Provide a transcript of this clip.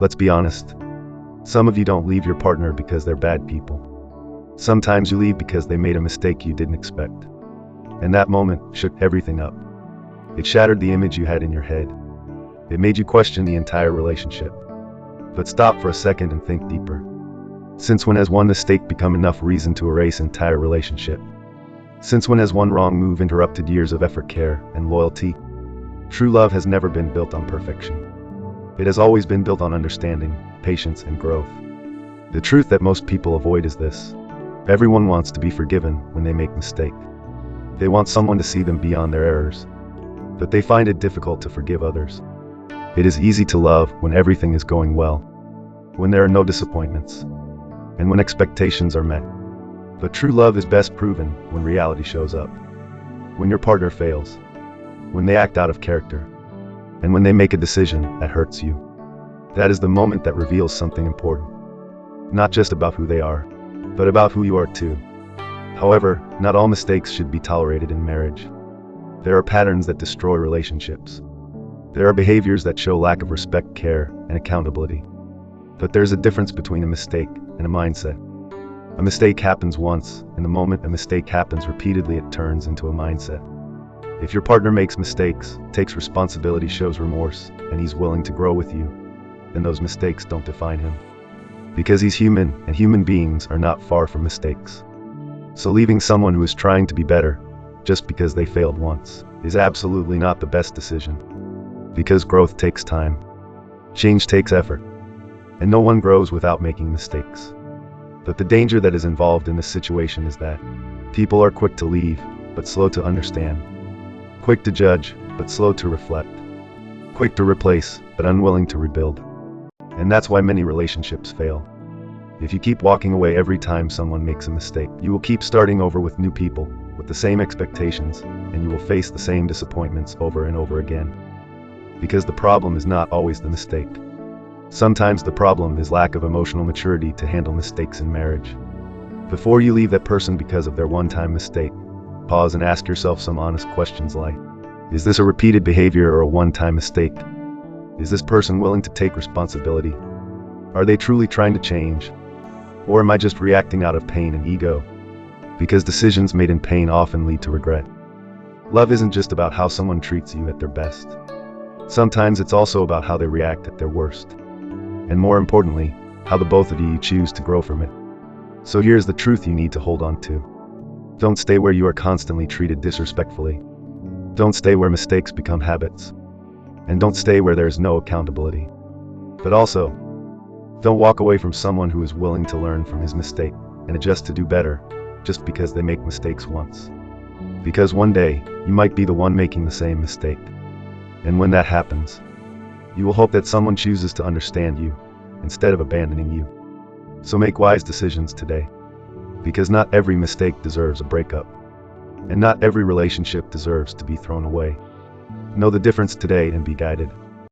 Let's be honest. Some of you don't leave your partner because they're bad people. Sometimes you leave because they made a mistake you didn't expect. And that moment shook everything up. It shattered the image you had in your head. It made you question the entire relationship. But stop for a second and think deeper. Since when has one mistake become enough reason to erase an entire relationship? Since when has one wrong move interrupted years of effort, care, and loyalty? True love has never been built on perfection. It has always been built on understanding, patience, and growth. The truth that most people avoid is this. Everyone wants to be forgiven when they make a mistake. They want someone to see them beyond their errors. But they find it difficult to forgive others. It is easy to love when everything is going well, when there are no disappointments, and when expectations are met. But true love is best proven when reality shows up. When your partner fails, when they act out of character, and when they make a decision that hurts you. That is the moment that reveals something important. Not just about who they are, but about who you are too. However, not all mistakes should be tolerated in marriage. There are patterns that destroy relationships. There are behaviors that show lack of respect, care, and accountability. But there's a difference between a mistake and a mindset. A mistake happens once, and the moment a mistake happens repeatedly, it turns into a mindset. If your partner makes mistakes, takes responsibility, shows remorse, and he's willing to grow with you, then those mistakes don't define him. Because he's human, and human beings are not far from mistakes. So leaving someone who is trying to be better, just because they failed once, is absolutely not the best decision. Because growth takes time. Change takes effort. And no one grows without making mistakes. But the danger that is involved in this situation is that people are quick to leave, but slow to understand. Quick to judge, but slow to reflect. Quick to replace, but unwilling to rebuild. And that's why many relationships fail. If you keep walking away every time someone makes a mistake, you will keep starting over with new people, with the same expectations, and you will face the same disappointments over and over again. Because the problem is not always the mistake. Sometimes the problem is lack of emotional maturity to handle mistakes in marriage. Before you leave that person because of their one-time mistake, pause and ask yourself some honest questions like, is this a repeated behavior or a one-time mistake? Is this person willing to take responsibility? Are they truly trying to change? Or am I just reacting out of pain and ego? Because decisions made in pain often lead to regret. Love isn't just about how someone treats you at their best. Sometimes it's also about how they react at their worst. And more importantly, how the both of you choose to grow from it. So here's the truth you need to hold on to. Don't stay where you are constantly treated disrespectfully. Don't stay where mistakes become habits. And don't stay where there is no accountability. But also, don't walk away from someone who is willing to learn from his mistake and adjust to do better, just because they make mistakes once. Because one day, you might be the one making the same mistake. And when that happens, you will hope that someone chooses to understand you, instead of abandoning you. So make wise decisions today. Because not every mistake deserves a breakup. And not every relationship deserves to be thrown away. Know the difference today and be guided.